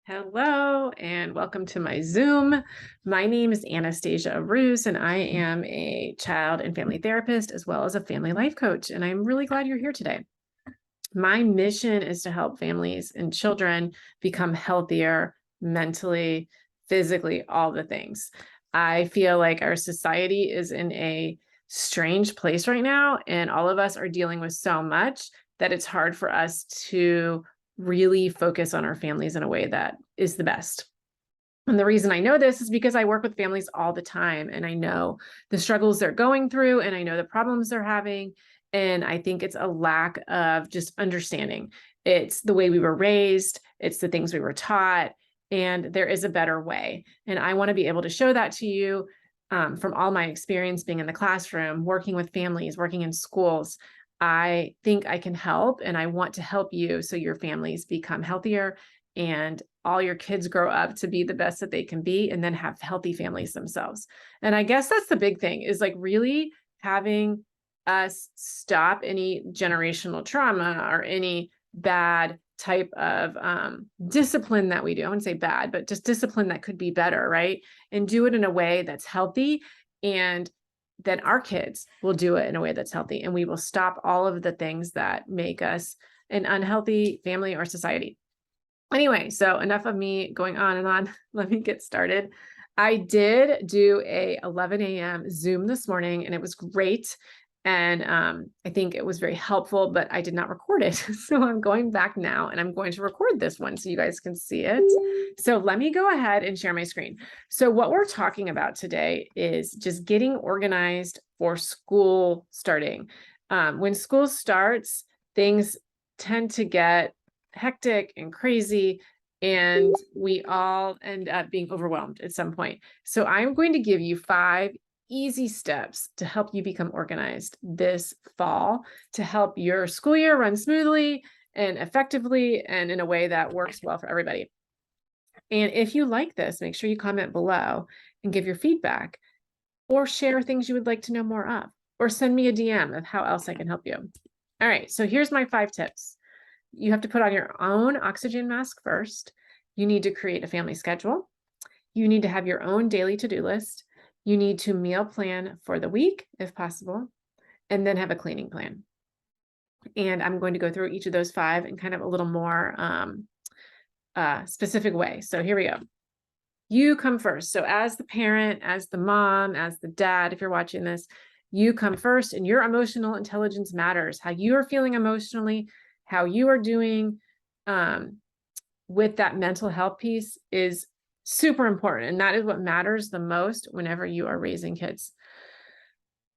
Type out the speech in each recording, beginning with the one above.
Hello and welcome to my Zoom. My name is Anastasia Arauz, and I am a child and family therapist as well as a family life coach. And I'm really glad you're here today. My mission is to help families and children become healthier mentally, physically, all the things. I feel like our society is in a strange place right now, and all of us are dealing with so much that it's hard for us to really focus on our families in a way that is the best. And the reason I know this is because I work with families all the time, and I know the struggles they're going through, and I know the problems they're having. And I think it's a lack of just understanding. It's the way we were raised, it's the things we were taught, and there is a better way. And I want to be able to show that to you from all my experience being in the classroom, working with families, working in schools. I think I can help, and I want to help you so your families become healthier and all your kids grow up to be the best that they can be and then have healthy families themselves. And I guess that's the big thing, is like really having us stop any generational trauma or any bad type of discipline that we do. I wouldn't say bad, but just discipline that could be better, right? And do it in a way that's healthy, and then our kids will do it in a way that's healthy, and we will stop all of the things that make us an unhealthy family or society. Anyway, so enough of me going on and on. Let me get started. I did do a 11 a.m. Zoom this morning, and it was great. And I think it was very helpful, but I did not record it. So I'm going back now, and I'm going to record this one so you guys can see it. So let me go ahead and share my screen. So what we're talking about today is just getting organized for school starting. When school starts, things tend to get hectic and crazy, and we all end up being overwhelmed at some point. So I'm going to give you 5 easy steps to help you become organized this fall, to help your school year run smoothly and effectively and in a way that works well for everybody. And if you like this, make sure you comment below and give your feedback, or share things you would like to know more of, or send me a DM of how else I can help you. All right, so here's my 5 tips. You have to put on your own oxygen mask first. You need to create a family schedule. You need to have your own daily to-do list. You need to meal plan for the week, if possible, and then have a cleaning plan. And I'm going to go through each of those 5 in kind of a little more specific way. So here we go. You come first. So as the parent, as the mom, as the dad, if you're watching this, you come first, and your emotional intelligence matters. How you are feeling emotionally, how you are doing with that mental health piece is super important. And that is what matters the most whenever you are raising kids.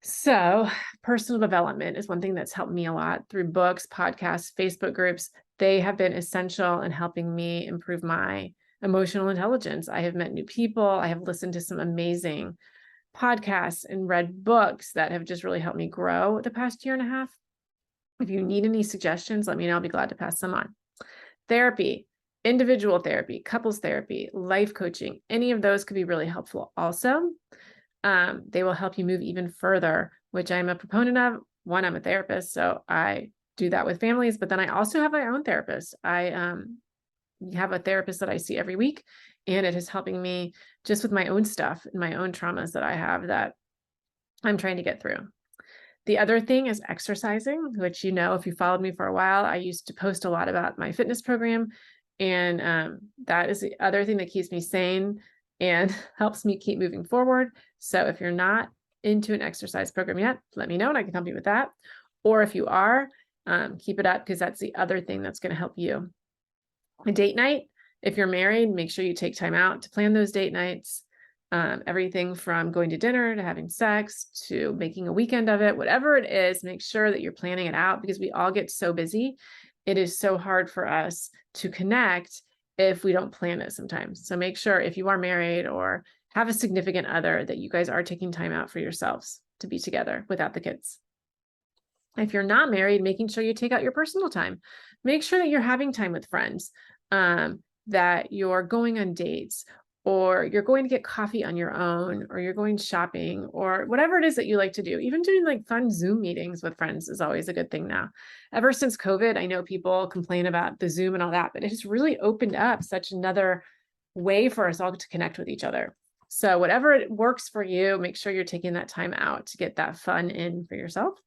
So personal development is one thing that's helped me a lot through books, podcasts, Facebook groups. They have been essential in helping me improve my emotional intelligence. I have met new people. I have listened to some amazing podcasts and read books that have just really helped me grow the past year and a half. If you need any suggestions, let me know. I'll be glad to pass them on. Therapy, individual therapy, couples therapy, life coaching, any of those could be really helpful also. They will help you move even further, which I'm a proponent of. One, I'm a therapist, so I do that with families, but then I also have my own therapist. I have a therapist that I see every week, and it is helping me just with my own stuff and my own traumas that I have that I'm trying to get through. The other thing is exercising, which, if you followed me for a while, I used to post a lot about my fitness program. And that is the other thing that keeps me sane and helps me keep moving forward. So if you're not into an exercise program yet, let me know and I can help you with that. Or if you are, keep it up, because that's the other thing that's going to help you. A date night. If you're married, make sure you take time out to plan those date nights. Everything from going to dinner to having sex to making a weekend of it, whatever it is, make sure that you're planning it out, because we all get so busy. It is so hard for us to connect if we don't plan it sometimes. So make sure, if you are married or have a significant other, that you guys are taking time out for yourselves to be together without the kids. If you're not married, making sure you take out your personal time. Make sure that you're having time with friends, that you're going on dates, or you're going to get coffee on your own, or you're going shopping, or whatever it is that you like to do. Even doing like fun Zoom meetings with friends is always a good thing now. Ever since COVID, I know people complain about the Zoom and all that, but it has really opened up such another way for us all to connect with each other. So whatever it works for you, make sure you're taking that time out to get that fun in for yourself.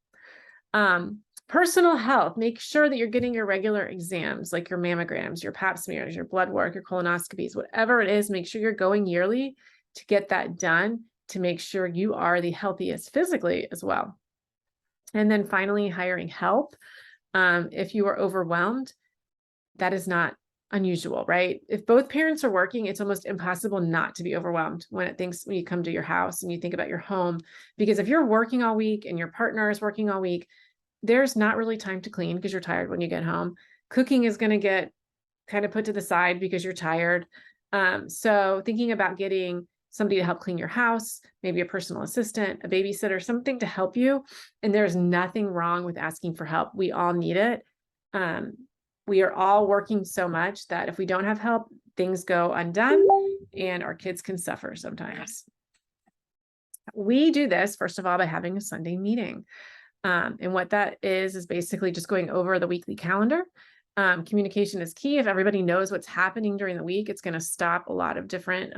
Personal health, make sure that you're getting your regular exams, like your mammograms, your pap smears, your blood work, your colonoscopies, whatever it is, make sure you're going yearly to get that done, to make sure you are the healthiest physically as well. And then finally, hiring help. If you are overwhelmed, that is not unusual, right? If both parents are working, it's almost impossible not to be overwhelmed when you come to your house and you think about your home, because if you're working all week and your partner is working all week, there's not really time to clean because you're tired when you get home. Cooking is going to get kind of put to the side because you're tired. So thinking about getting somebody to help clean your house, maybe a personal assistant, a babysitter, something to help you. And there's nothing wrong with asking for help. We all need it. We are all working so much that if we don't have help, things go undone and our kids can suffer sometimes. We do this, first of all, by having a Sunday meeting. And what that is basically just going over the weekly calendar. Communication is key. If everybody knows what's happening during the week, it's going to stop a lot of different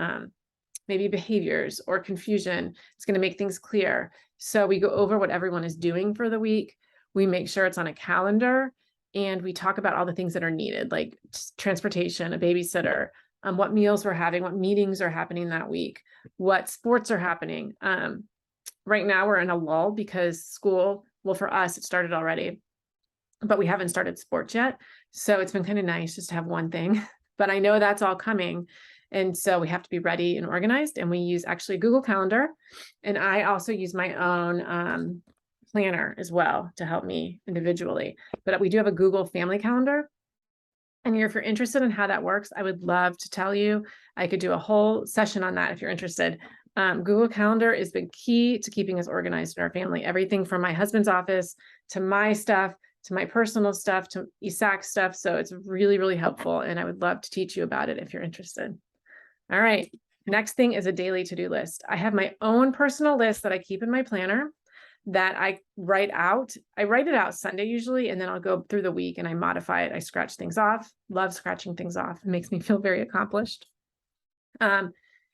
maybe behaviors or confusion. It's going to make things clear. So we go over what everyone is doing for the week. We make sure it's on a calendar, and we talk about all the things that are needed, like transportation, a babysitter, what meals we're having, what meetings are happening that week, what sports are happening. Right now we're in a lull because school, well, for us, it started already, but we haven't started sports yet. So it's been kind of nice just to have one thing, but I know that's all coming. And so we have to be ready and organized. And we use actually Google Calendar. And I also use my own planner as well to help me individually. But we do have a Google Family Calendar. And if you're interested in how that works, I would love to tell you. I could do a whole session on that if you're interested. Google Calendar has been key to keeping us organized in our family. Everything from my husband's office to my stuff, to my personal stuff, to Isaac's stuff. So it's really, really helpful. And I would love to teach you about it if you're interested. All right. Next thing is a daily to-do list. I have my own personal list that I keep in my planner that I write out. I write it out Sunday usually, and then I'll go through the week and I modify it. I scratch things off. Love scratching things off. It makes me feel very accomplished.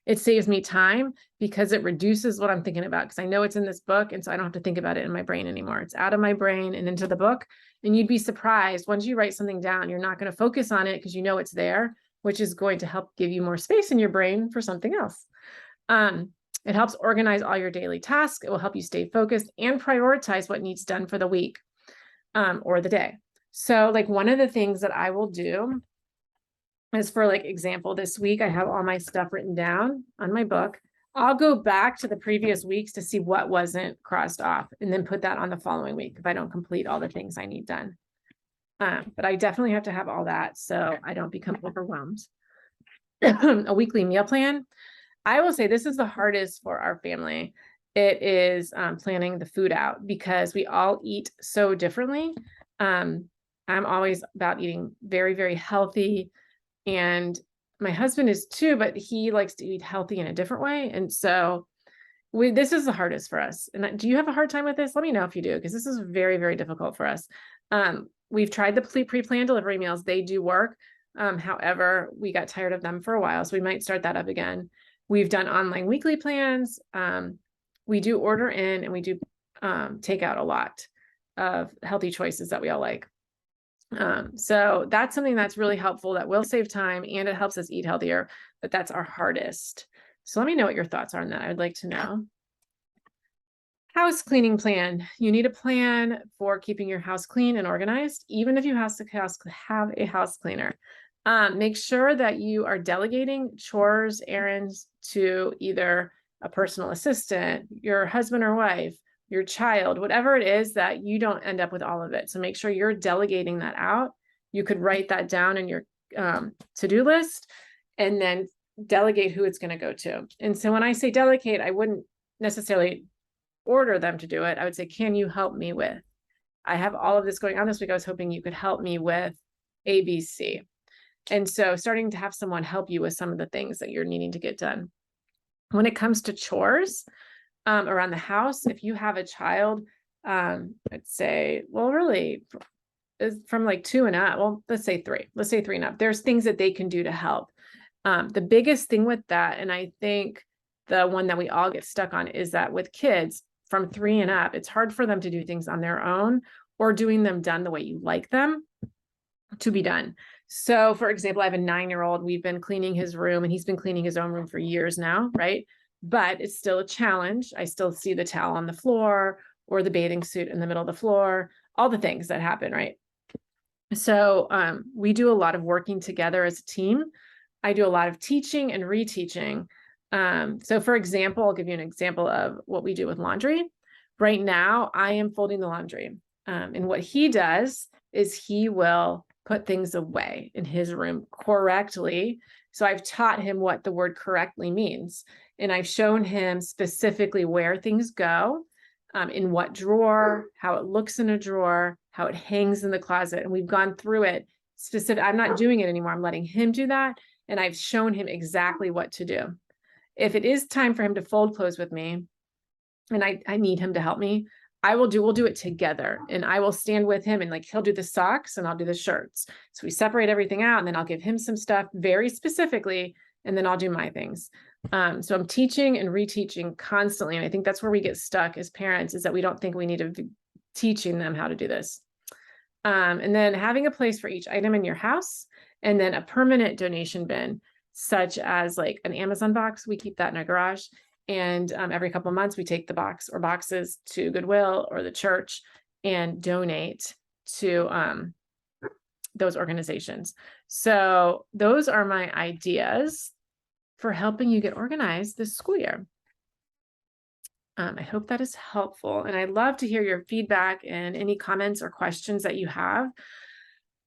It saves me time because it reduces what I'm thinking about, because I know it's in this book. And so I don't have to think about it in my brain anymore. It's out of my brain and into the book. And you'd be surprised once you write something down, you're not going to focus on it because you know it's there, which is going to help give you more space in your brain for something else. It helps organize all your daily tasks. It will help you stay focused and prioritize what needs done for the week or the day. So like one of the things that I will do is, for like example, this week, I have all my stuff written down on my book. I'll go back to the previous weeks to see what wasn't crossed off and then put that on the following week if I don't complete all the things I need done. But I definitely have to have all that so I don't become overwhelmed. A weekly meal plan. I will say this is the hardest for our family. It is planning the food out because we all eat so differently. I'm always about eating very, very healthy. And my husband is too, but he likes to eat healthy in a different way. And so this is the hardest for us. And do you have a hard time with this? Let me know if you do, because this is very, very difficult for us. We've tried the pre-planned delivery meals. They do work. However, we got tired of them for a while, so we might start that up again. We've done online weekly plans. We do order in, and we do take out a lot of healthy choices that we all like. So that's something that's really helpful, that will save time and it helps us eat healthier, but that's our hardest. So let me know what your thoughts are on that. I'd like to know. House cleaning plan. You need a plan for keeping your house clean and organized, even if you have a house cleaner. Make sure that you are delegating chores, errands to either a personal assistant, your husband or wife, your child, whatever it is, that you don't end up with all of it. So make sure you're delegating that out. You could write that down in your to-do list and then delegate who it's going to go to. And so when I say delegate, I wouldn't necessarily order them to do it. I would say, can you help me with? I have all of this going on this week. I was hoping you could help me with ABC. And so starting to have someone help you with some of the things that you're needing to get done. When it comes to chores around the house, if you have a child, I'd say, well, really is from like 2 and up. Well, let's say 3. Let's say 3 and up. There's things that they can do to help. The biggest thing with that, and I think the one that we all get stuck on, is that with kids from 3 and up, it's hard for them to do things on their own or doing them done the way you like them to be done. So for example, I have a 9-year-old, we've been cleaning his room and he's been cleaning his own room for years now, right? But it's still a challenge. I still see the towel on the floor or the bathing suit in the middle of the floor, all the things that happen, right? So we do a lot of working together as a team. I do a lot of teaching and reteaching. So for example, I'll give you an example of what we do with laundry. Right now, I am folding the laundry. And what he does is he will put things away in his room correctly. So I've taught him what the word correctly means. And I've shown him specifically where things go, in what drawer, how it looks in a drawer, how it hangs in the closet. And we've gone through it specific. I'm not doing it anymore. I'm letting him do that. And I've shown him exactly what to do. If it is time for him to fold clothes with me, and I need him to help me, we'll do it together. And I will stand with him and like, he'll do the socks and I'll do the shirts. So we separate everything out and then I'll give him some stuff very specifically, and then I'll do my things. So I'm teaching and reteaching constantly. And I think that's where we get stuck as parents, is that we don't think we need to be teaching them how to do this. And then having a place for each item in your house, and then a permanent donation bin, such as like an Amazon box. We keep that in our garage. And every couple of months, we take the box or boxes to Goodwill or the church and donate to those organizations. So those are my ideas for helping you get organized this school year. I hope that is helpful. And I'd love to hear your feedback and any comments or questions that you have.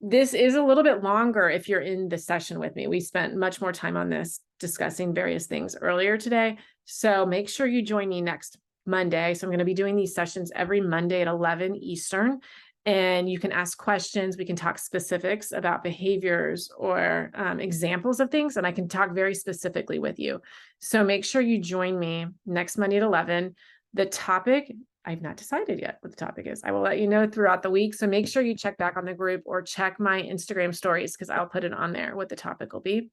This is a little bit longer if you're in the session with me. We spent much more time on this discussing various things earlier today. So make sure you join me next Monday. So I'm going to be doing these sessions every Monday at 11 Eastern. And you can ask questions. We can talk specifics about behaviors or examples of things. And I can talk very specifically with you. So make sure you join me next Monday at 11. The topic, I've not decided yet what the topic is. I will let you know throughout the week. So make sure you check back on the group or check my Instagram stories, because I'll put it on there what the topic will be.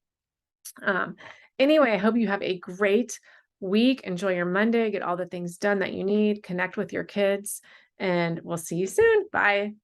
Anyway, I hope you have a great week. Enjoy your Monday. Get all the things done that you need. Connect with your kids. And we'll see you soon. Bye.